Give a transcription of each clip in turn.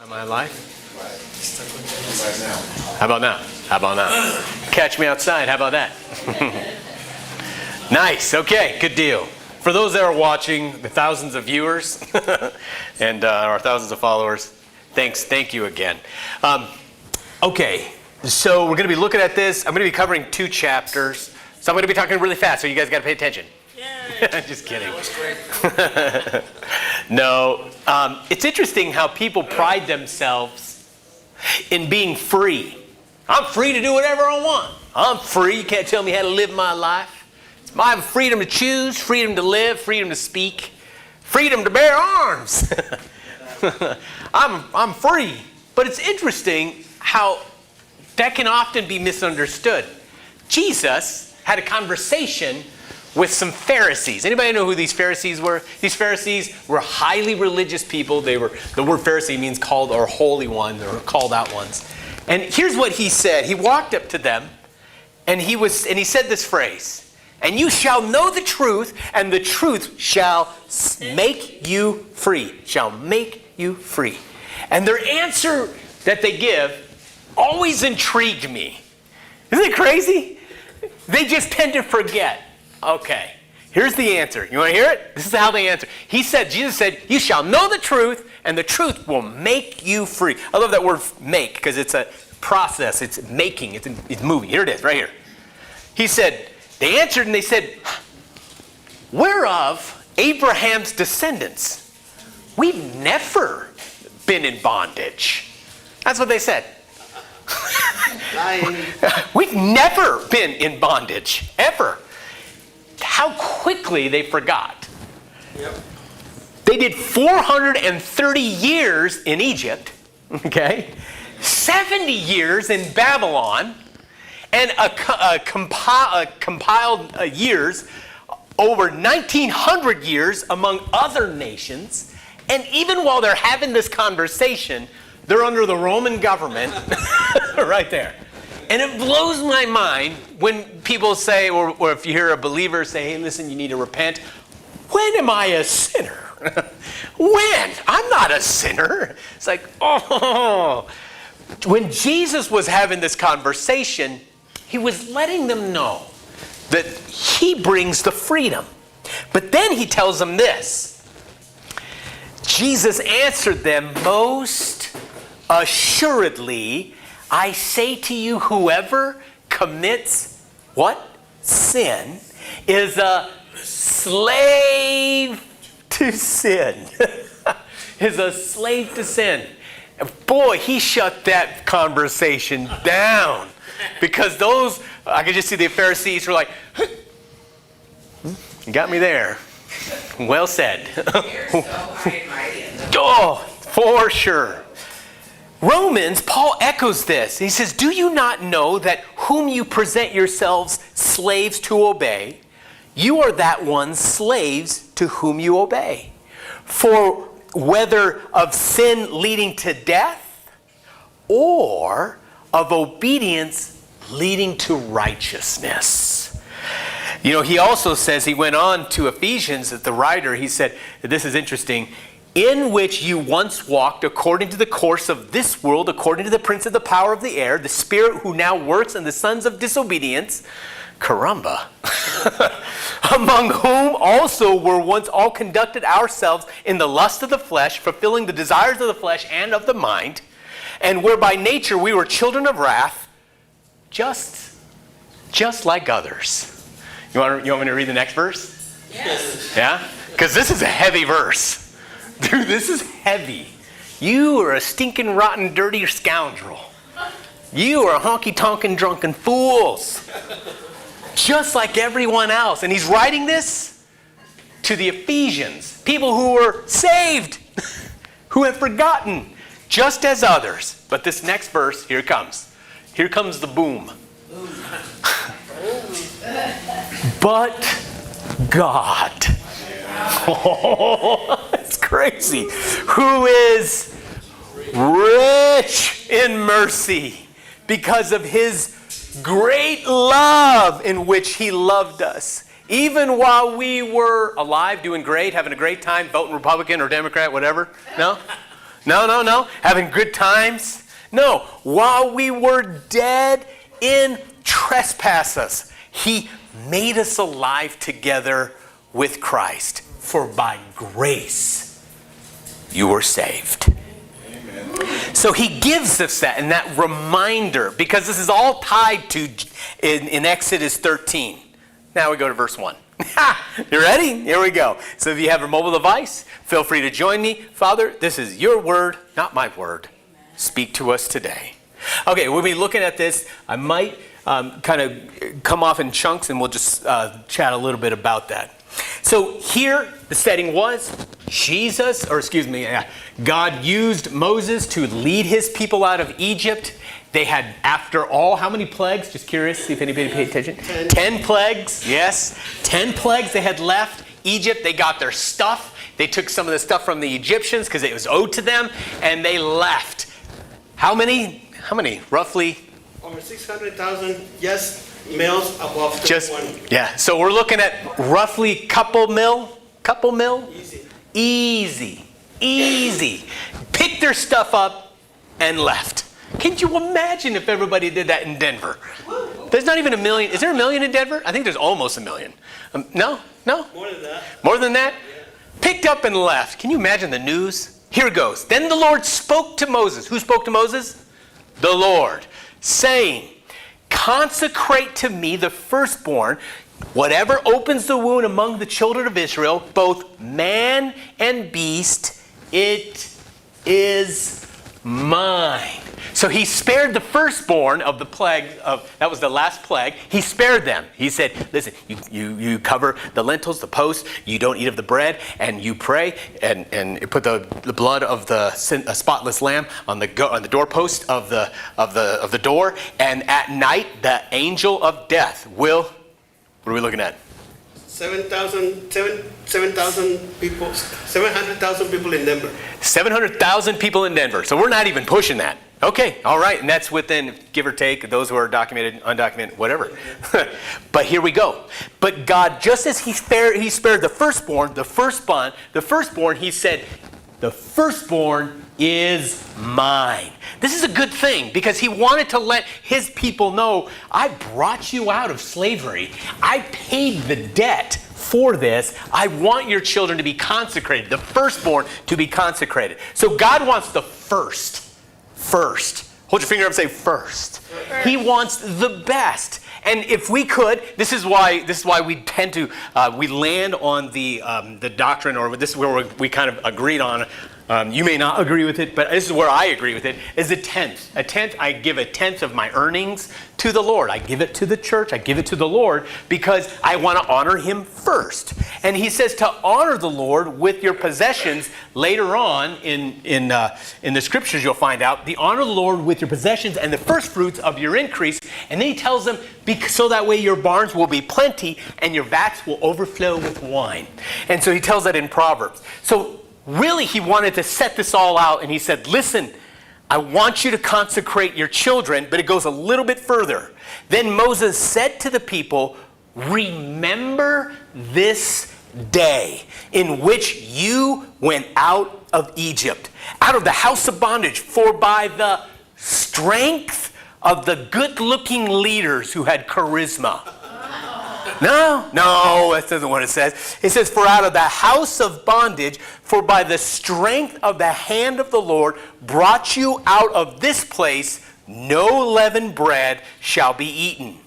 My life? How about now? How about now? Catch me outside. How about that? Nice. Okay. Good deal. For those that are watching, the thousands of viewers and our thousands of followers, thank you again. Okay. So we're going to be looking at this. I'm going to be covering 2 chapters. So I'm going to be talking really fast, so you guys got to pay attention. Just kidding. That was great. No. It's interesting how people pride themselves in being free. I'm free to do whatever I want. I'm free. You can't tell me how to live my life. It's my freedom to choose, freedom to live, freedom to speak, freedom to bear arms. I'm free. But it's interesting how that can often be misunderstood. Jesus had a conversation with some Pharisees. Anybody know who these Pharisees were? These Pharisees were highly religious people. The word Pharisee means called or holy one, or called out ones. And here's what he said. He walked up to them and he said this phrase, "And you shall know the truth, and the truth shall make you free." Shall make you free. And their answer that they give always intrigued me. Isn't it crazy? They just tend to forget. Okay, here's the answer. You want to hear it? This is how they answer. Jesus said, "You shall know the truth, and the truth will make you free." I love that word make, because it's a process. It's making. It's moving. Here it is, right here. He said, they answered and they said, "Whereof Abraham's descendants, we've never been in bondage." That's what they said. We've never been in bondage, ever. How quickly they forgot. Yep. They did 430 years in Egypt, okay? 70 years in Babylon, and compiled years, over 1,900 years among other nations. And even while they're having this conversation, they're under the Roman government right there. And it blows my mind when people say, or if you hear a believer say, "Hey, listen, you need to repent." When am I a sinner? When? I'm not a sinner. It's like, oh. When Jesus was having this conversation, he was letting them know that he brings the freedom. But then he tells them this. Jesus answered them, "Most assuredly, I say to you, whoever commits," what? "Sin, is a slave to sin." Is a slave to sin. Boy, he shut that conversation down. Because I could just see the Pharisees were like, "You got me there. Well said." Oh, for sure. Romans, Paul echoes this. He says, "Do you not know that whom you present yourselves slaves to obey, you are that one slaves to whom you obey? For whether of sin leading to death, or of obedience leading to righteousness." You know, he also says, he went on to Ephesians, that the writer, he said, this is interesting, "In which you once walked according to the course of this world, according to the prince of the power of the air, the spirit who now works in the sons of disobedience," caramba, "among whom also were once all conducted ourselves in the lust of the flesh, fulfilling the desires of the flesh and of the mind, and where by nature we were children of wrath, just like others." You want me to read the next verse? Yes. Yeah? Because this is a heavy verse. Dude, this is heavy. You are a stinking, rotten, dirty scoundrel. You are honky-tonkin' drunken fools. Just like everyone else. And he's writing this to the Ephesians. People who were saved. Who have forgotten. Just as others. But this next verse, here it comes. Here comes the boom. "But God." Oh, it's crazy. "Who is rich in mercy, because of his great love in which he loved us, even while we were alive, doing great, having a great time, voting Republican or Democrat, whatever." No? No. Having good times? No. While we were dead in trespasses, he made us alive together with Christ. For by grace you were saved. Amen. So he gives us that and that reminder, because this is all tied to in Exodus 13. Now we go to verse 1. You ready? Here we go. So if you have a mobile device, feel free to join me. Father, this is your word, not my word. Speak to us today. Okay, we'll be looking at this. I might kind of come off in chunks, and we'll just chat a little bit about that. So here, the setting was God used Moses to lead his people out of Egypt. They had, after all, how many plagues? Just curious, see if anybody paid attention. 10 plagues, yes. 10 plagues they had left Egypt. They got their stuff. They took some of the stuff from the Egyptians because it was owed to them, and they left. How many? Roughly? Over 600,000, yes, males above 21. Just, yeah. So we're looking at roughly couple mil? Easy. Picked their stuff up and left. Can you imagine if everybody did that in Denver? There's not even a million. Is there a million in Denver? I think there's almost a million. No? More than that. More than that? Yeah. Picked up and left. Can you imagine the news? Here it goes. Then the Lord spoke to Moses. Who spoke to Moses? The Lord, saying, consecrate to me the firstborn, whatever opens the womb among the children of Israel, both man and beast, it is mine. So he spared the firstborn of the plague that was the last plague. He spared them. He said, listen, you cover the lentils, the post, you don't eat of the bread, and you pray and put the blood of the spotless lamb on the doorpost of the door, and at night the angel of death will, what are we looking at? 700,000 people in Denver. 700,000 people in Denver. So we're not even pushing that. Okay, all right. And that's within, give or take, those who are documented, undocumented, whatever. But here we go. But God, just as he spared the firstborn, he said, the firstborn is mine. This is a good thing because he wanted to let his people know, I brought you out of slavery. I paid the debt for this. I want your children to be consecrated, the firstborn to be consecrated. So God wants the first. Hold your finger up and say first. He wants the best. And if we could, this is why we tend to we land on the doctrine, or this is where we kind of agreed on. You may not agree with it, but this is where I agree with it, is a tenth. A tenth, I give a tenth of my earnings to the Lord. I give it to the church. I give it to the Lord because I want to honor him first. And he says to honor the Lord with your possessions. Later on in the scriptures, you'll find out the honor the Lord with your possessions and the first fruits of your increase. And then he tells them, so that way your barns will be plenty and your vats will overflow with wine. And so he tells that in Proverbs. So really, he wanted to set this all out, and he said, listen, I want you to consecrate your children, but it goes a little bit further. Then Moses said to the people, remember this day in which you went out of Egypt, out of the house of bondage, for by the strength of the good-looking leaders who had charisma. No, that isn't what it says. It says, for out of the house of bondage, for by the strength of the hand of the Lord brought you out of this place, no leavened bread shall be eaten.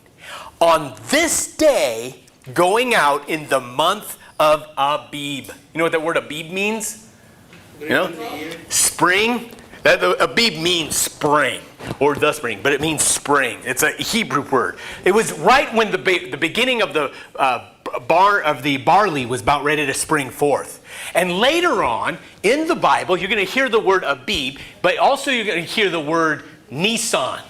On this day, going out in the month of Abib. You know what that word Abib means? You know? Spring. Abib means spring, or the spring, but it means spring. It's a Hebrew word. It was right when the beginning of the barley was about ready to spring forth. And later on in the Bible, you're going to hear the word Abib, but also you're going to hear the word Nisan.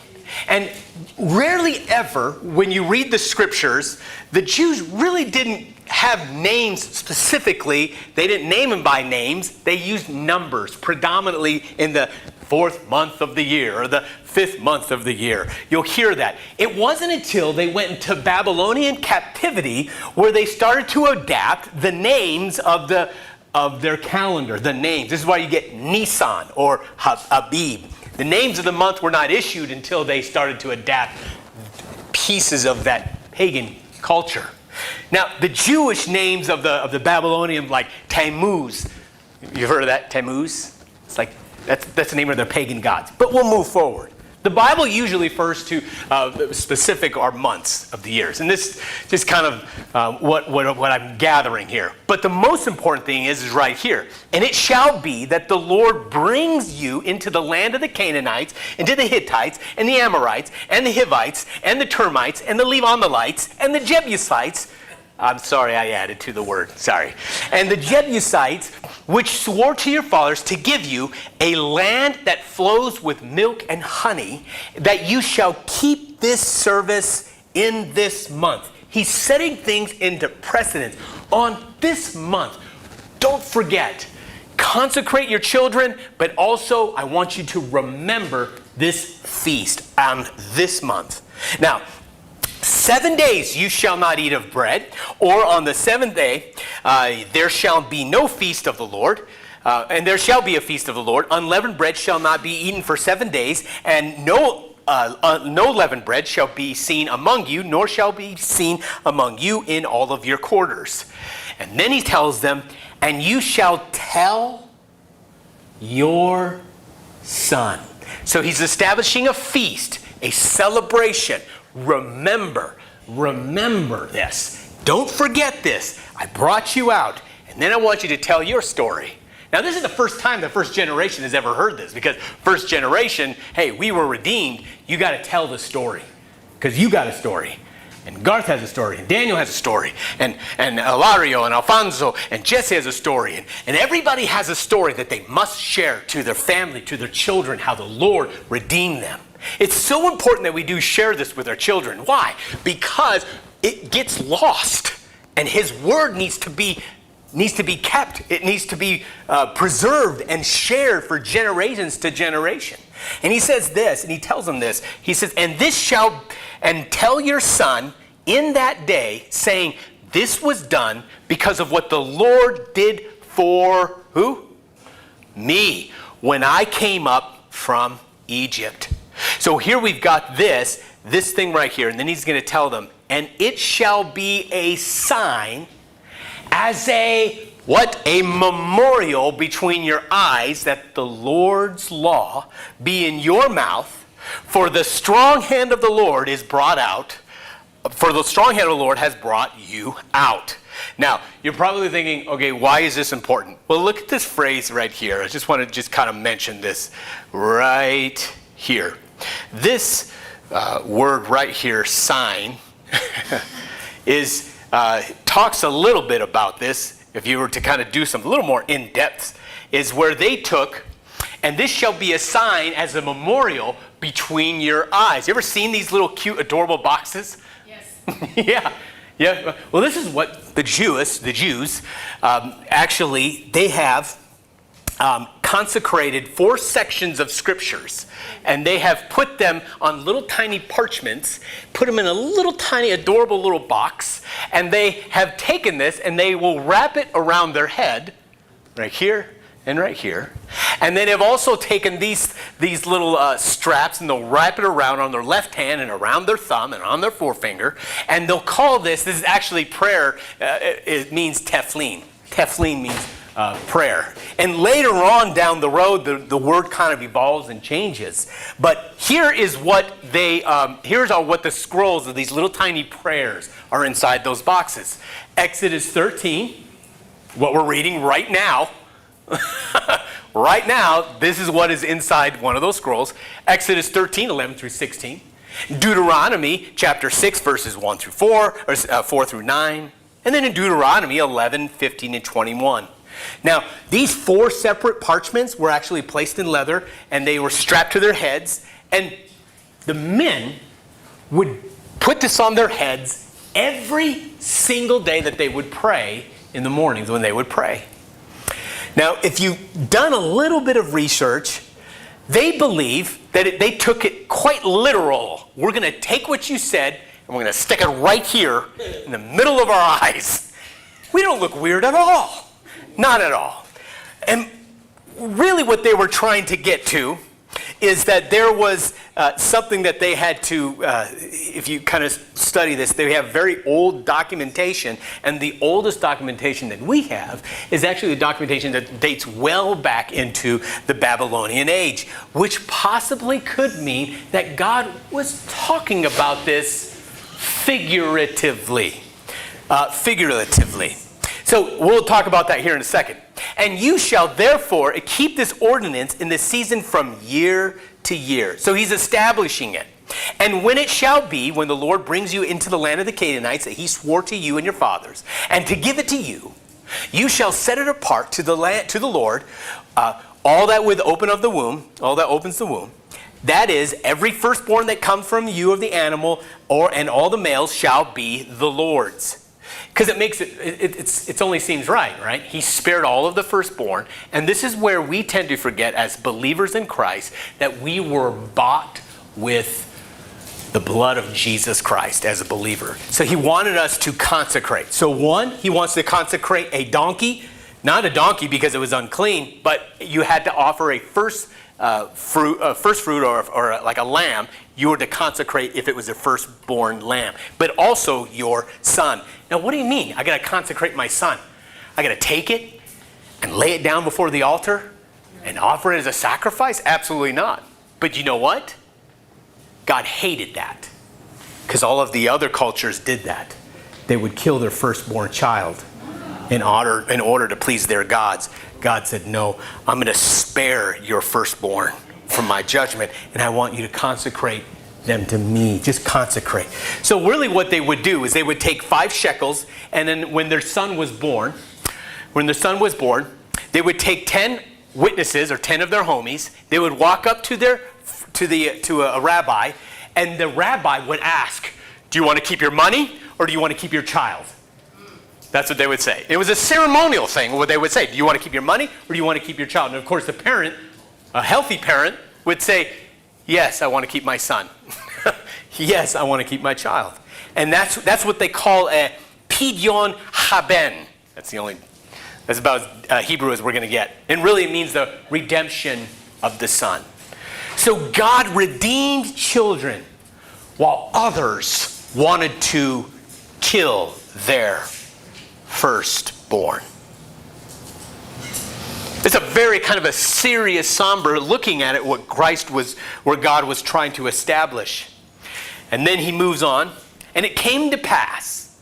And rarely ever, when you read the scriptures, the Jews really didn't have names specifically. They didn't name them by names. They used numbers, predominantly in the 4th month of the year or the 5th month of the year. You'll hear that. It wasn't until they went into Babylonian captivity where they started to adapt the names of the of their calendar, the names. This is why you get Nisan or Abib. The names of the month were not issued until they started to adapt pieces of that pagan culture. Now, the Jewish names of the Babylonian, like Tammuz, you've heard of that, Tammuz? It's like, that's the name of their pagan gods. But we'll move forward. The Bible usually refers to specific or months of the years. And this just kind of what I'm gathering here. But the most important thing is right here. And it shall be that the Lord brings you into the land of the Canaanites, into the Hittites, and the Amorites, and the Hivites, and the Termites, and the Levanthites, and the Jebusites. I'm sorry, I added to the word. Sorry. And the Jebusites, which swore to your fathers to give you a land that flows with milk and honey, that you shall keep this service in this month. He's setting things into precedence on this month. Don't forget, consecrate your children, but also I want you to remember this feast on this month. Now, 7 days you shall not eat of bread, or on the seventh day there shall be no feast of the Lord. And there shall be a feast of the Lord. Unleavened bread shall not be eaten for 7 days, and no leavened bread shall be seen among you, nor shall be seen among you in all of your quarters. And then he tells them, and you shall tell your son. So he's establishing a feast, a celebration. Remember this. Don't forget this. I brought you out, and then I want you to tell your story. Now, this is the first time the first generation has ever heard this, because first generation, hey, we were redeemed. You got to tell the story, because you got a story. And Garth has a story, and Daniel has a story, and Hilario and Alfonso and Jesse has a story, and everybody has a story that they must share to their family, to their children, how the Lord redeemed them. It's so important that we do share this with our children. Why? Because it gets lost, and His Word needs to be kept. It needs to be preserved and shared for generations to generation. And He says this, and He tells them this. He says, and tell your son in that day, saying, this was done because of what the Lord did for who? Me, when I came up from Egypt. So here we've got this thing right here, and then he's going to tell them, and it shall be a sign as a memorial between your eyes, that the Lord's law be in your mouth, for the strong hand of the Lord is brought out, for the strong hand of the Lord has brought you out. Now, you're probably thinking, okay, why is this important? Well, look at this phrase right here. I just want to kind of mention this right here. This word right here, sign, talks a little bit about this. If you were to kind of do some a little more in depth, is where they took, and this shall be a sign as a memorial between your eyes. You ever seen these little cute, adorable boxes? Yes. Yeah. Well, this is what the Jews, actually, they have consecrated 4 sections of scriptures, and they have put them on little tiny parchments, put them in a little tiny adorable little box, and they have taken this and they will wrap it around their head, right here and right here, and then they've also taken these little straps, and they'll wrap it around on their left hand and around their thumb and on their forefinger, and they'll call this is actually prayer. It means tefillin. Tefillin means prayer. And later on down the road, the word kind of evolves and changes. But here is what here's what the scrolls of these little tiny prayers are inside those boxes. Exodus 13, what we're reading right now. Right now, this is what is inside one of those scrolls. Exodus 13, 11 through 16. Deuteronomy chapter 6, verses 1 through 4, or 4 through 9. And then in Deuteronomy 11, 15, and 21. Now, these 4 separate parchments were actually placed in leather, and they were strapped to their heads. And the men would put this on their heads every single day that they would pray in the mornings when they would pray. Now, if you've done a little bit of research, they believe that they took it quite literal. We're going to take what you said, and we're going to stick it right here in the middle of our eyes. We don't look weird at all. Not at all. And really what they were trying to get to is that there was something that they had to, if you kind of study this, they have very old documentation, and the oldest documentation that we have is actually the documentation that dates well back into the Babylonian age, which possibly could mean that God was talking about this figuratively. So we'll talk about that here in a second. And you shall therefore keep this ordinance in the season from year to year. So he's establishing it. And when it shall be, when the Lord brings you into the land of the Canaanites that he swore to you and your fathers, and to give it to you, you shall set it apart to the Lord, all that with open of the womb, all that opens the womb. That is, every firstborn that comes from you of the animal, and all the males shall be the Lord's. Because it makes it only seems right? He spared all of the firstborn. And this is where we tend to forget as believers in Christ that we were bought with the blood of Jesus Christ as a believer. So he wanted us to consecrate. So one, he wants to consecrate a donkey. Not a donkey because it was unclean, but you had to offer a first fruit or like a lamb. You were to consecrate if it was a firstborn lamb, but also your son. Now, what do you mean? I got to consecrate my son. I got to take it and lay it down before the altar and offer it as a sacrifice? Absolutely not. But you know what? God hated that because all of the other cultures did that. They would kill their firstborn child in order to please their gods. God said, no, I'm going to spare your firstborn from my judgment, and I want you to consecrate them to me. Just consecrate. So really what they would do is they would take 5 shekels, and then when their son was born, they would take 10 witnesses or 10 of their homies. They would walk up to a rabbi, and the rabbi would ask, do you want to keep your money or do you want to keep your child? That's what they would say. It was a ceremonial thing, what they would say. Do you want to keep your money or do you want to keep your child? And of course the parent, a healthy parent, would say, yes, I want to keep my son. Yes, I want to keep my child. And that's what they call a pidyon haben. That's about as Hebrew as we're going to get. And really it means the redemption of the son. So God redeemed children while others wanted to kill their firstborn. It's a very kind of a serious, somber looking at it, where God was trying to establish. And then he moves on, and it came to pass.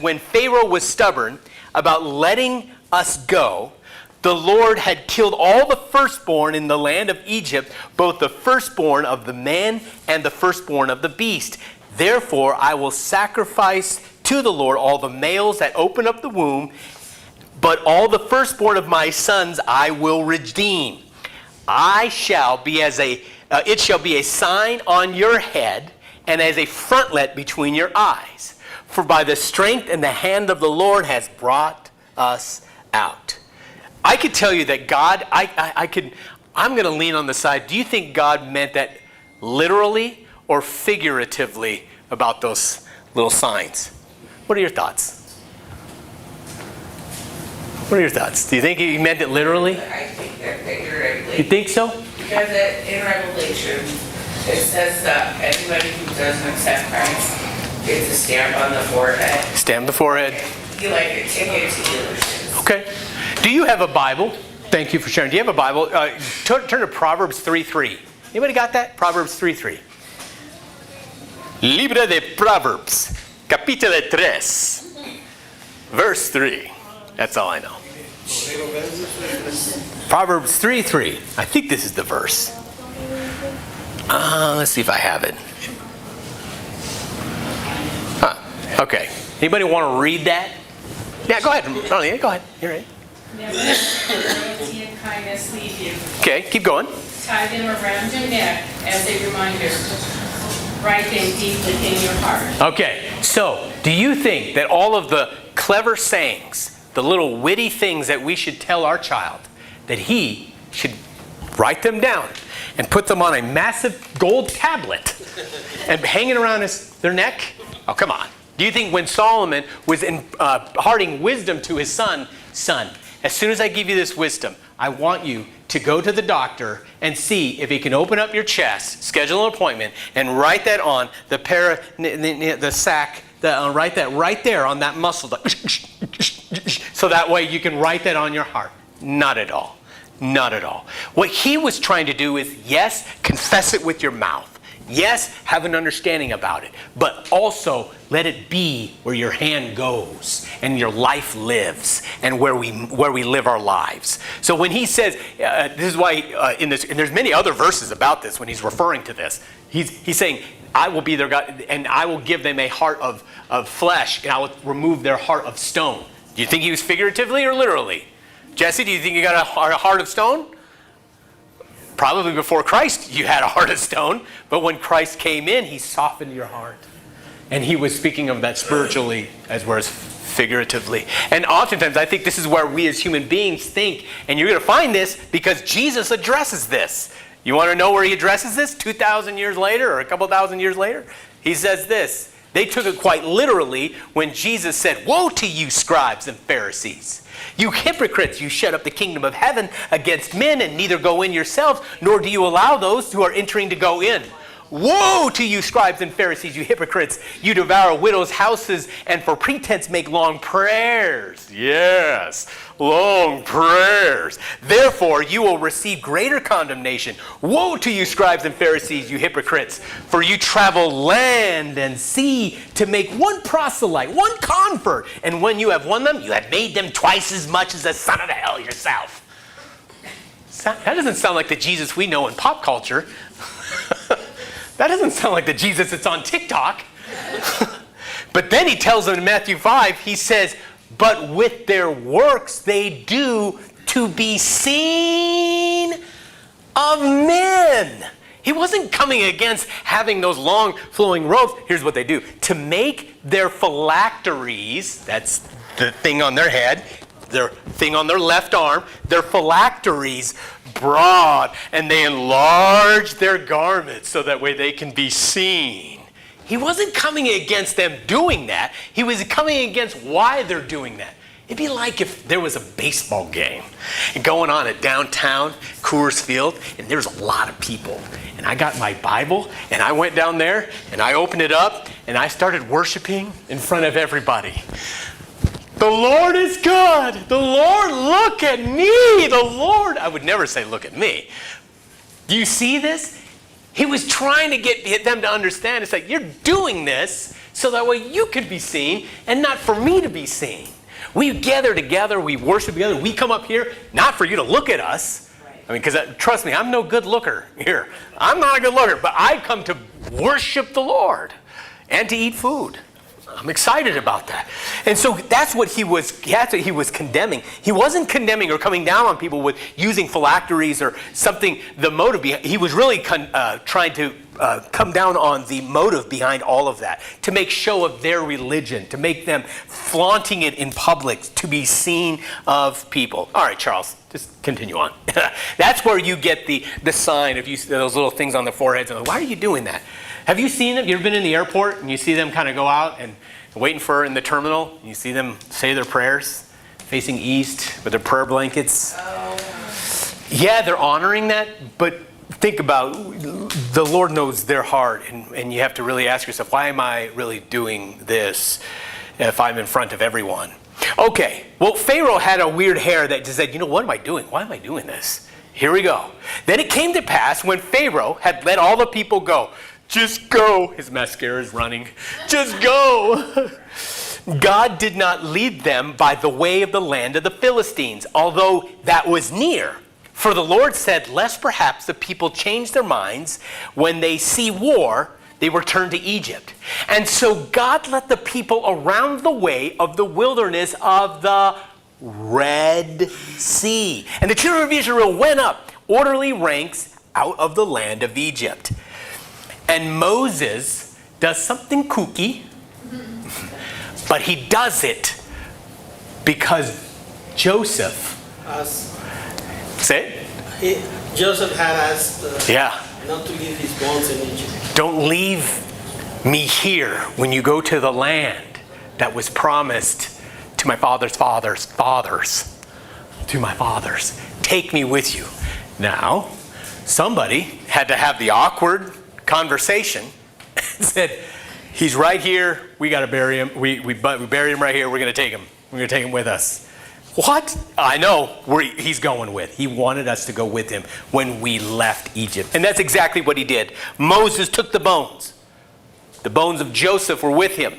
When Pharaoh was stubborn about letting us go, the Lord had killed all the firstborn in the land of Egypt, both the firstborn of the man and the firstborn of the beast. Therefore, I will sacrifice to the Lord all the males that open up the womb, but all the firstborn of my sons I will redeem. It shall be a sign on your head and as a frontlet between your eyes. For by the strength and the hand of the Lord has brought us out. I could tell you that God, I'm going to lean on the side. Do you think God meant that literally or figuratively about those little signs? What are your thoughts? What are your thoughts? Do you think he meant it literally? I think that figuratively. You think so? Because in Revelation, it says that anybody who doesn't accept Christ gets a stamp on the forehead. Stamp the forehead. You like a ticket to dealerships. Okay. Do you have a Bible? Thank you for sharing. Do you have a Bible? Turn to Proverbs 3:3. Anybody got that? Proverbs 3:3. Libro de Proverbs, capítulo 3, verse 3. That's all I know. Proverbs 3:3. I think this is the verse. Let's see if I have it. Okay. Anybody want to read that? Yeah, go ahead. Go ahead. You're right. Never let loyalty and kindness leave you. Okay, keep going. Tie them around your neck as a reminder. Write them deep within your heart. Okay, so do you think that all of the clever sayings, the little witty things that we should tell our child, that he should write them down and put them on a massive gold tablet and hang it around their neck? Oh, come on. Do you think when Solomon was imparting wisdom to his son, as soon as I give you this wisdom, I want you to go to the doctor and see if he can open up your chest, schedule an appointment, and write that on the sac, write that right there on that muscle, so that way you can write that on your heart. Not at all. Not at all. What he was trying to do is, yes, confess it with your mouth. Yes, have an understanding about it, but also let it be where your hand goes and your life lives and where we live our lives. So when he says, this is why and there's many other verses about this when he's referring to this. He's saying, I will be their God and I will give them a heart of flesh and I will remove their heart of stone. Do you think he was figuratively or literally? Jesse, do you think you got a heart of stone? Probably before Christ you had a heart of stone, but when Christ came in, he softened your heart. And he was speaking of that spiritually as well as figuratively. And oftentimes I think this is where we as human beings think, and you're going to find this because Jesus addresses this. You want to know where he addresses this? 2,000 years later or a couple thousand years later? He says this. They took it quite literally when Jesus said, "Woe to you, scribes and Pharisees! You hypocrites, you shut up the kingdom of heaven against men and neither go in yourselves, nor do you allow those who are entering to go in. Woe to you, scribes and Pharisees, you hypocrites! You devour widows' houses and for pretense make long prayers." Yes, long prayers. "Therefore you will receive greater condemnation. Woe to you, scribes and Pharisees, you hypocrites! For you travel land and sea to make one proselyte, one convert. And when you have won them, you have made them twice as much as the son of hell yourself." That doesn't sound like the Jesus we know in pop culture. That doesn't sound like the Jesus that's on TikTok. But then he tells them in Matthew 5, he says, "But with their works they do to be seen of men." He wasn't coming against having those long flowing robes. Here's what they do. To make their phylacteries, that's the thing on their head, their thing on their left arm, their phylacteries broad, and they enlarge their garments so that way they can be seen. He wasn't coming against them doing that. He was coming against why they're doing that. It'd be like if there was a baseball game going on at downtown Coors Field, and there's a lot of people. And I got my Bible, and I went down there, and I opened it up, and I started worshiping in front of everybody. The Lord is good. The Lord, look at me. The Lord. I would never say, look at me. Do you see this? He was trying to get them to understand. It's like, you're doing this so that way you could be seen and not for me to be seen. We gather together. We worship together. We come up here not for you to look at us. I mean, because trust me, I'm no good looker here. I'm not a good looker, but I come to worship the Lord and to eat food. I'm excited about that. And so that's what he was condemning. He wasn't condemning or coming down on people with using phylacteries or something, the motive behind. He was really trying to come down on the motive behind all of that, to make show of their religion, to make them flaunting it in public, to be seen of people. All right, Charles, just continue on. That's where you get the sign of those little things on the foreheads. Why are you doing that? Have you seen them? You ever been in the airport and you see them kind of go out and waiting for in the terminal? And you see them say their prayers, facing east with their prayer blankets. Yeah, they're honoring that, but think about the Lord knows their heart, and you have to really ask yourself, why am I really doing this if I'm in front of everyone? Okay, well, Pharaoh had a weird hair that just said, what am I doing? Why am I doing this? Here we go. Then it came to pass when Pharaoh had let all the people go. Just go. His mascara is running. Just go. God did not lead them by the way of the land of the Philistines, although that was near. For the Lord said, lest perhaps the people change their minds when they see war, they return to Egypt. And so God let the people around the way of the wilderness of the Red Sea. And the children of Israel went up, orderly ranks, out of the land of Egypt. And Moses does something kooky, but he does it because Joseph. Say it. Joseph had asked Yeah. not to leave his bones in Egypt. Don't leave me here when you go to the land that was promised to my father's fathers, to my fathers. Take me with you. Now, somebody had to have the awkward conversation and said, he's right here. We got to bury him. We bury him right here. We're going to take him. We're going to take him with us. What? I know where he's going with. He wanted us to go with him when we left Egypt. And that's exactly what he did. Moses took the bones. The bones of Joseph were with him.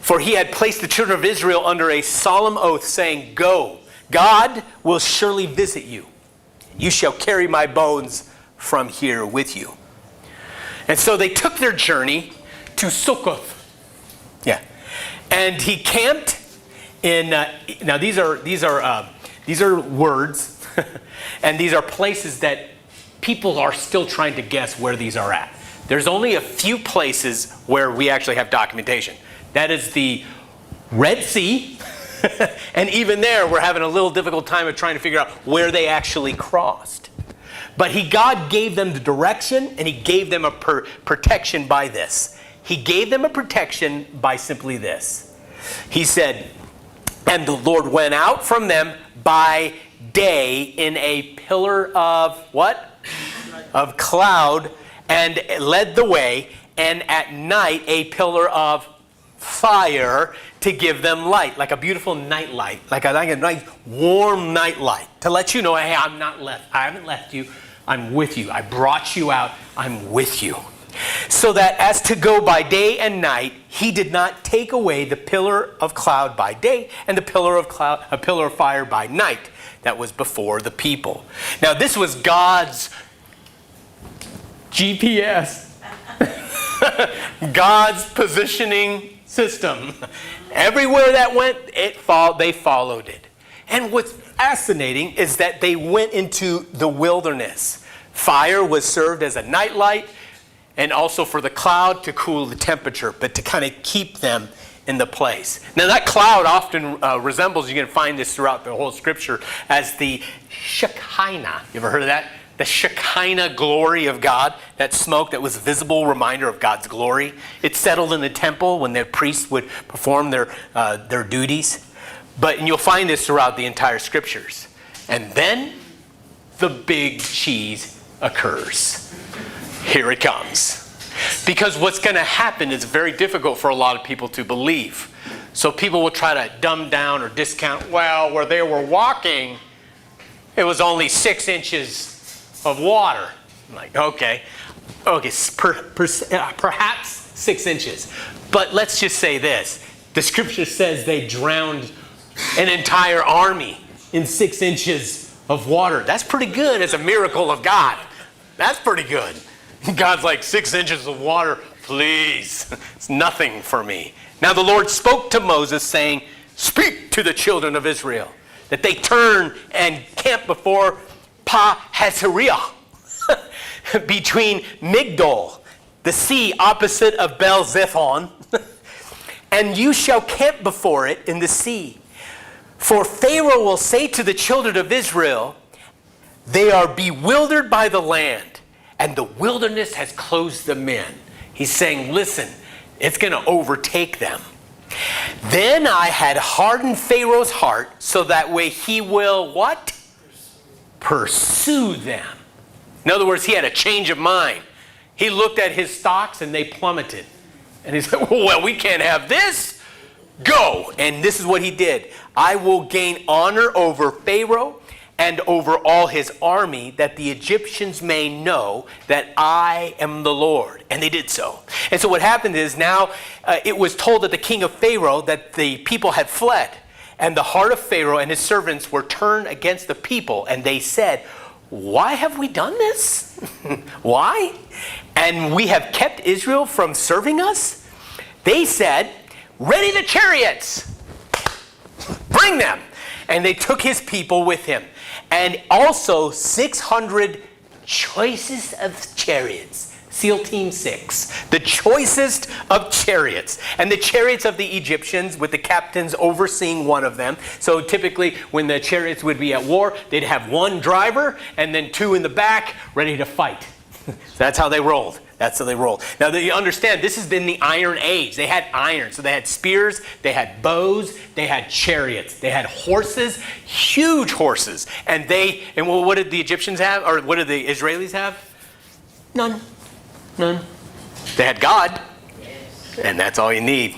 For he had placed the children of Israel under a solemn oath, saying, go, God will surely visit you. You shall carry my bones from here with you. And so they took their journey to Succoth. Yeah. And he camped in, now these are words, and these are places that people are still trying to guess where these are at. There's only a few places where we actually have documentation. That is the Red Sea, and even there we're having a little difficult time of trying to figure out where they actually crossed. But God gave them the direction, and he gave them a protection by this. He gave them a protection by simply this. He said, and the Lord went out from them by day in a pillar of what? Of cloud, and led the way, and at night a pillar of fire to give them light, like a beautiful night light, like a nice warm night light, to let you know, hey, I haven't left you. I'm with you. I brought you out. I'm with you. So that as to go by day and night, he did not take away the pillar of cloud by day and the pillar of fire by night that was before the people. Now this was God's GPS, God's positioning system. Everywhere that went, they followed it. And what's fascinating is that they went into the wilderness. Fire was served as a nightlight, and also for the cloud to cool the temperature, but to kind of keep them in the place. Now that cloud often resembles, you can find this throughout the whole scripture, as the Shekinah. You ever heard of that? The Shekinah glory of God, that smoke that was a visible reminder of God's glory. It settled in the temple when the priests would perform their duties. And you'll find this throughout the entire scriptures. And then the big cheese occurs. Here it comes. Because what's going to happen is very difficult for a lot of people to believe. So people will try to dumb down or discount, well, where they were walking, it was only 6 inches of water. I'm like, okay, perhaps 6 inches. But let's just say this. The scripture says they drowned an entire army in 6 inches of water. That's pretty good as a miracle of God. That's pretty good. God's like, 6 inches of water, please. It's nothing for me. Now the Lord spoke to Moses, saying, speak to the children of Israel, that they turn and camp before Pi-Hahiroth, between Migdol, the sea opposite of Baal-zephon, and you shall camp before it in the sea. For Pharaoh will say to the children of Israel, they are bewildered by the land, and the wilderness has closed them in. He's saying, listen, it's going to overtake them. Then I had hardened Pharaoh's heart, so that way he will what? Pursue them. In other words, he had a change of mind. He looked at his stocks and they plummeted. And he said, well, we can't have this. Go. And this is what he did. I will gain honor over Pharaoh and over all his army, that the Egyptians may know that I am the Lord. And they did so. And so what happened is now it was told that the king of Pharaoh that the people had fled. And the heart of Pharaoh and his servants were turned against the people. And they said, why have we done this? Why? And we have kept Israel from serving us? They said, ready the chariots. Bring them. And they took his people with him. And also 600 choicest of chariots. SEAL Team 6. The choicest of chariots. And the chariots of the Egyptians, with the captains overseeing one of them. So typically when the chariots would be at war, they'd have one driver and then 2 in the back ready to fight. That's how they rolled. That's how they rolled. Now, you understand, this has been the Iron Age. They had iron. So they had spears, they had bows, they had chariots, they had horses, huge horses. And what did the Egyptians have? Or what did the Israelis have? None. They had God. And that's all you need.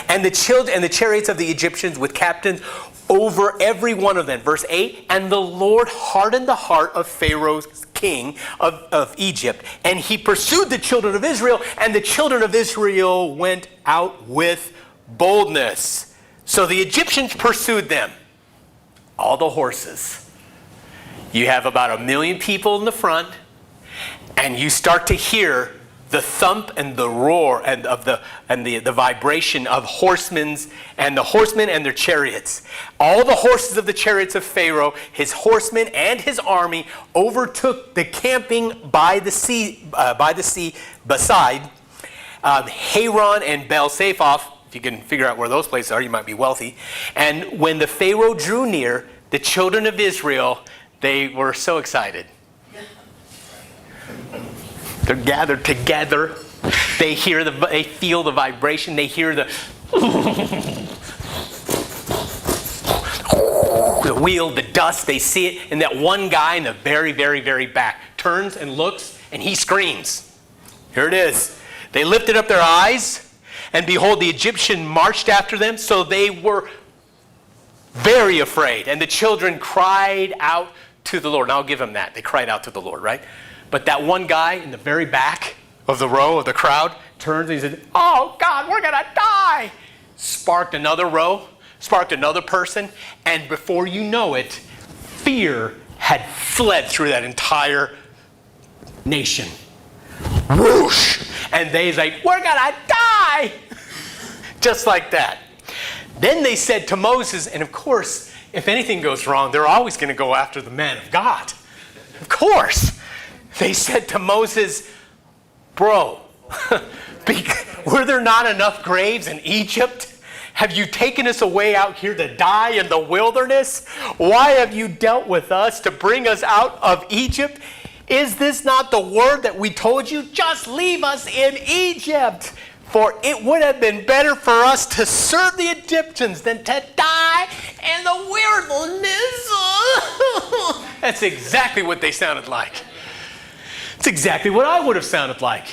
And the chariots of the Egyptians with captains over every one of them. Verse 8, and the Lord hardened the heart of Pharaoh's king of Egypt, and he pursued the children of Israel, and the children of Israel went out with boldness. So the Egyptians pursued them. All the horses. You have about 1 million people in the front, and you start to hear the thump and the roar and the vibration of horsemen and their chariots. All the horses of the chariots of Pharaoh, his horsemen and his army, overtook the camping by the sea beside Haran and Baal-Zephon. If you can figure out where those places are, you might be wealthy. And when the Pharaoh drew near, the children of Israel, they were so excited. They're gathered together. They feel the vibration. They hear the wheel, the dust. They see it. And that one guy in the very, very, very back turns and looks, and he screams. Here it is. They lifted up their eyes, and behold, the Egyptian marched after them. So they were very afraid. And the children cried out to the Lord. And I'll give them that. They cried out to the Lord, right? But that one guy in the very back of the row of the crowd turns and he said, oh God, we're going to die. Sparked another row, sparked another person, and before you know it, fear had fled through that entire nation. Whoosh! And they's like, we're going to die! Just like that. Then they said to Moses, and of course, if anything goes wrong, they're always going to go after the man of God. Of course. They said to Moses, bro, were there not enough graves in Egypt? Have you taken us away out here to die in the wilderness? Why have you dealt with us to bring us out of Egypt? Is this not the word that we told you? Just leave us in Egypt. For it would have been better for us to serve the Egyptians than to die in the wilderness. That's exactly what they sounded like. It's exactly what I would have sounded like.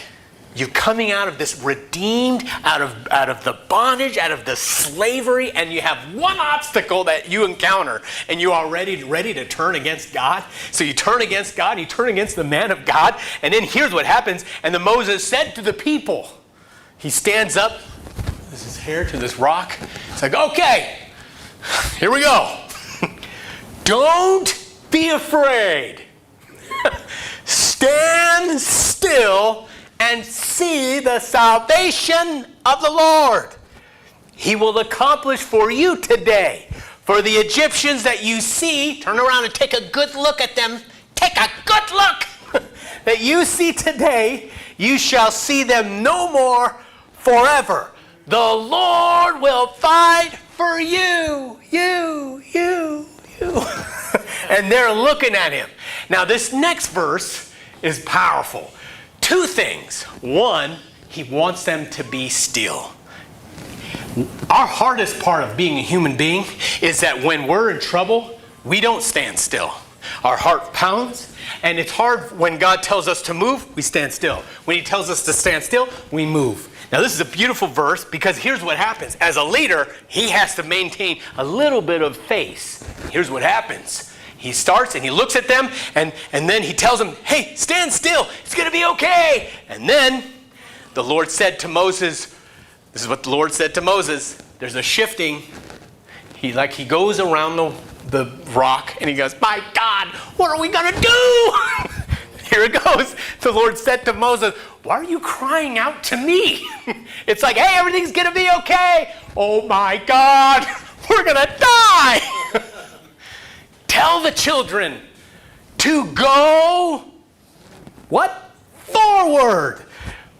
You coming out of this redeemed, out of the bondage, out of the slavery, and you have one obstacle that you encounter, and you are ready to turn against God. So you turn against God, you turn against the man of God, and then here's what happens. And then Moses said to the people, he stands up, this is hair to this rock. It's like, okay, here we go. Don't be afraid. Stand still and see the salvation of the Lord. He will accomplish for you today. For the Egyptians that you see, turn around and take a good look at them. Take a good look that you see today. You shall see them no more forever. The Lord will fight for you. And they're looking at him. Now this next verse is powerful. Two things. One, he wants them to be still. Our hardest part of being a human being is that when we're in trouble, we don't stand still. Our heart pounds, and it's hard when God tells us to move, we stand still. When he tells us to stand still, we move. Now this is a beautiful verse because here's what happens. As a leader, he has to maintain a little bit of faith. Here's what happens. He starts and he looks at them and then he tells them, hey, stand still. It's going to be okay. And then the Lord said to Moses, this is what the Lord said to Moses. There's a shifting. He goes around the rock and he goes, my God, what are we going to do? Here it goes. The Lord said to Moses, why are you crying out to me? It's like, hey, everything's going to be okay. Oh my God, we're going to die. Tell the children to go, what? Forward.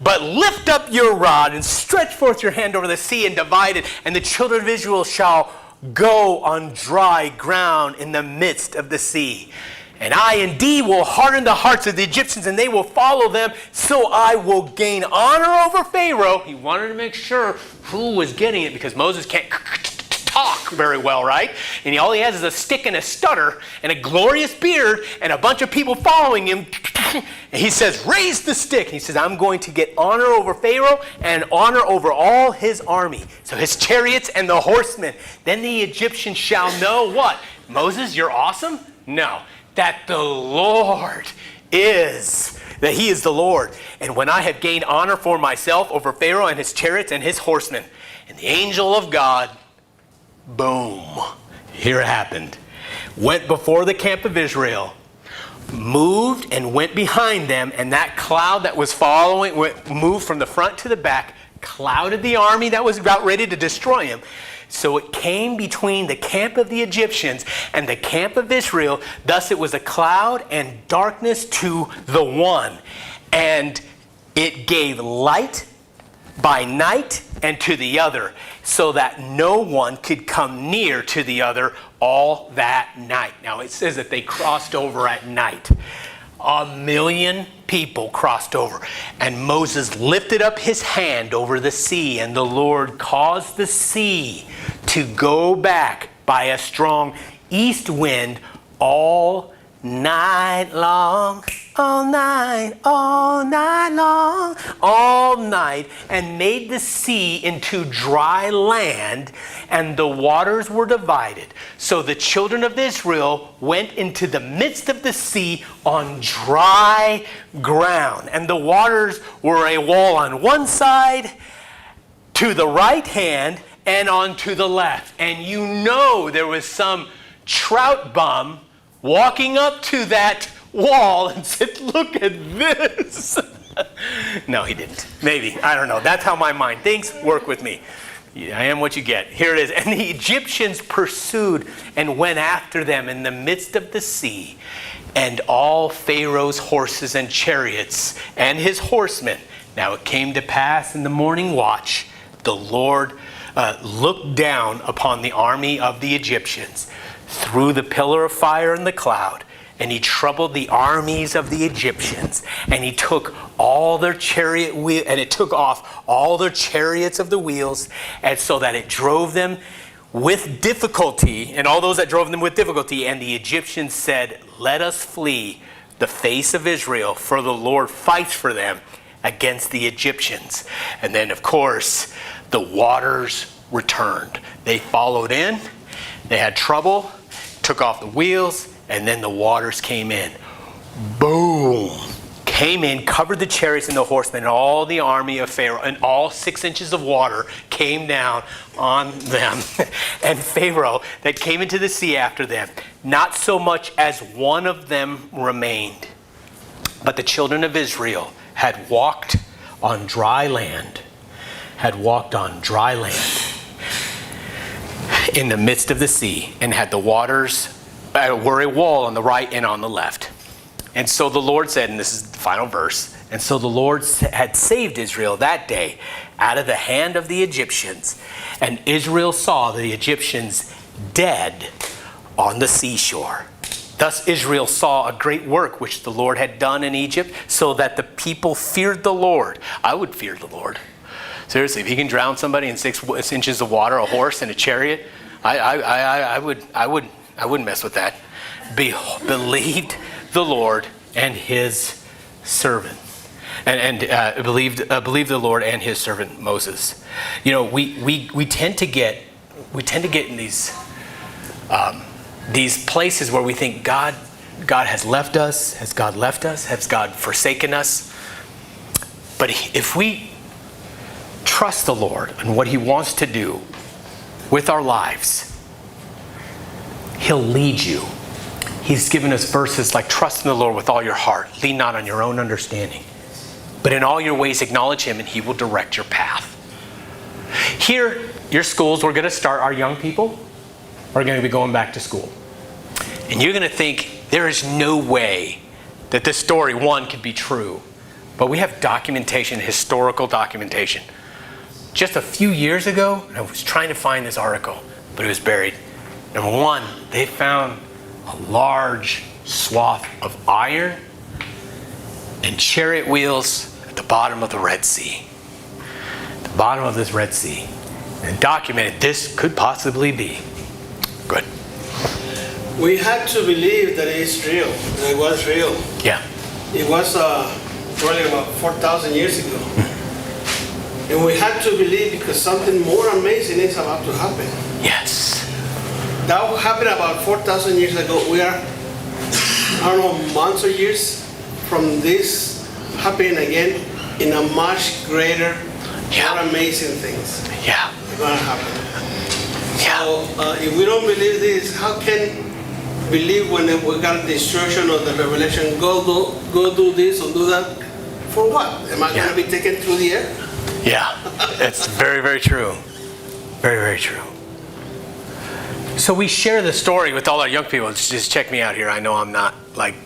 But lift up your rod and stretch forth your hand over the sea and divide it, and the children of Israel shall go on dry ground in the midst of the sea. And I indeed will harden the hearts of the Egyptians, and they will follow them, so I will gain honor over Pharaoh. He wanted to make sure who was getting it, because Moses can't talk very well, right? And all he has is a stick and a stutter and a glorious beard and a bunch of people following him. And he says, raise the stick. And he says, I'm going to get honor over Pharaoh and honor over all his army. So his chariots and the horsemen. Then the Egyptians shall know what? Moses, you're awesome? No. That the Lord is, that he is the Lord. And when I have gained honor for myself over Pharaoh and his chariots and his horsemen, and the angel of God, boom, here it happened, went before the camp of Israel, moved and went behind them, and that cloud that was following moved from the front to the back, clouded the army that was about ready to destroy him. So it came between the camp of the Egyptians and the camp of Israel. Thus it was a cloud and darkness to the one. And it gave light by night and to the other, so that no one could come near to the other all that night. Now it says that they crossed over at night. 1 million people crossed over. And Moses lifted up his hand over the sea, and the Lord caused the sea to go back by a strong east wind all night long. All night long, all night, and made the sea into dry land, and the waters were divided. So the children of Israel went into the midst of the sea on dry ground, and the waters were a wall on one side, to the right hand, and on to the left. And you know there was some trout bum walking up to that wall and said, look at this. No, he didn't. Maybe. I don't know. That's how my mind thinks. Work with me. I am what you get. Here it is. And the Egyptians pursued and went after them in the midst of the sea, and all Pharaoh's horses and chariots and his horsemen. Now it came to pass in the morning watch, the Lord looked down upon the army of the Egyptians through the pillar of fire and the cloud, and he troubled the armies of the Egyptians, and he took all their chariot wheel, and it took off all their chariots of the wheels, and so that it drove them with difficulty, and all those that drove them with difficulty. And the Egyptians said, let us flee the face of Israel, for the Lord fights for them against the Egyptians. And then, of course, the waters returned. They followed in, they had trouble, took off the wheels, and then the waters came in. Boom! Came in, covered the chariots and the horsemen, and all the army of Pharaoh, and all 6 inches of water came down on them. And Pharaoh that came into the sea after them, not so much as one of them remained. But the children of Israel had walked on dry land, in the midst of the sea, and had the waters were a wall on the right and on the left. And so the Lord said, and this is the final verse, and so the Lord had saved Israel that day out of the hand of the Egyptians. And Israel saw the Egyptians dead on the seashore. Thus Israel saw a great work which the Lord had done in Egypt, so that the people feared the Lord. I would fear the Lord. Seriously, if he can drown somebody in 6 inches of water, a horse and a chariot, I wouldn't mess with that. Believed the Lord and his servant, and believed the Lord and his servant Moses. You know, we tend to get in these places where we think God has left us. Has God left us? Has God forsaken us? But if we trust the Lord and what he wants to do with our lives, he'll lead you. He's given us verses like, trust in the Lord with all your heart. Lean not on your own understanding, but in all your ways acknowledge him, and he will direct your path. Here, your schools, we're going to start, our young people are going to be going back to school. And you're going to think, there is no way that this story, one, could be true. But we have documentation, historical documentation. Just a few years ago, I was trying to find this article, but it was buried. Number one, they found a large swath of iron and chariot wheels at the bottom of the Red Sea. The bottom of this Red Sea. And documented this could possibly be. Good. We had to believe that it's real, that it was real. Yeah. It was probably about 4,000 years ago. And we had to believe because something more amazing is about to happen. Yes. That happened about 4,000 years ago. We are, I don't know, months or years from this happening again in a much greater, more amazing things Yeah. are going to happen. Yeah. So if we don't believe this, how can believe when we got the instruction of the revelation, go do this or do that? For what? Am I going to be taken through the air? Yeah. It's very, very true. Very, very true. So we share the story with all our young people. Just check me out here. I know I'm not like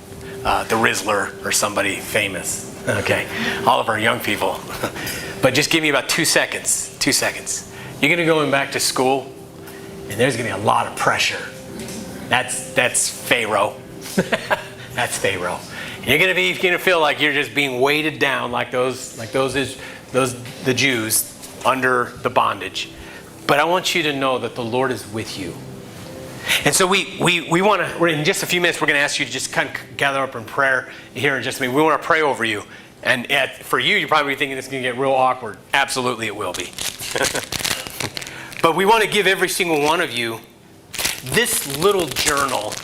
the Rizzler or somebody famous. Okay. All of our young people. But just give me about 2 seconds. 2 seconds. You're going to go back to school, and there's going to be a lot of pressure. That's Pharaoh. That's Pharaoh. And you're going to feel like you're just being weighted down like the Jews under the bondage. But I want you to know that the Lord is with you. And so we're in just a few minutes, we're going to ask you to just kind of gather up in prayer here in just a minute. We want to pray over you. And for you, you're probably thinking this is going to get real awkward. Absolutely, it will be. But we want to give every single one of you this little journal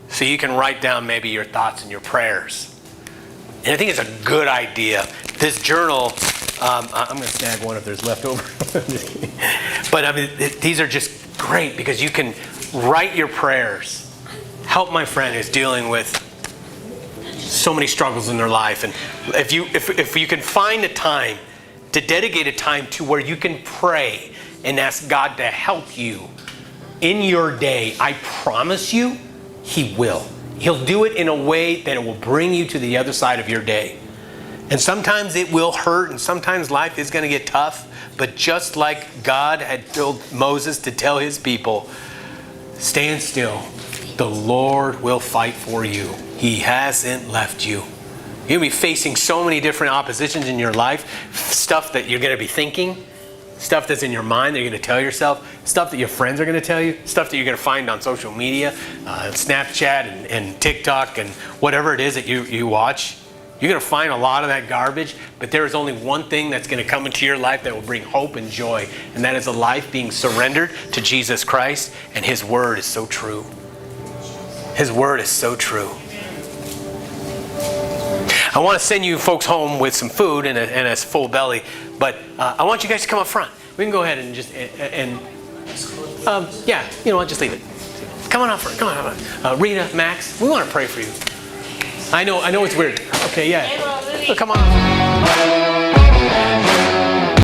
so you can write down maybe your thoughts and your prayers. And I think it's a good idea. This journal, I'm going to snag one if there's left over. But I mean, these are just great because you can write your prayers. Help my friend who's dealing with so many struggles in their life. And if you can find a time to dedicate a time to where you can pray and ask God to help you in your day, I promise you, He will. He'll do it in a way that it will bring you to the other side of your day. And sometimes it will hurt, and sometimes life is going to get tough. But just like God had told Moses to tell his people, stand still. The Lord will fight for you. He hasn't left you. You'll be facing so many different oppositions in your life. Stuff that you're going to be thinking. Stuff that's in your mind that you're going to tell yourself. Stuff that your friends are going to tell you. Stuff that you're going to find on social media. Snapchat and TikTok and whatever it is that you watch. You're going to find a lot of that garbage. But there is only one thing that's going to come into your life that will bring hope and joy. And that is a life being surrendered to Jesus Christ. And His Word is so true. His Word is so true. I want to send you folks home with some food and a full belly, but I want you guys to come up front. We can go ahead and just yeah, you know what? Just leave it. Come on up front. Come on up front. Rita, Max, we want to pray for you. I know it's weird. Okay, yeah. Come on.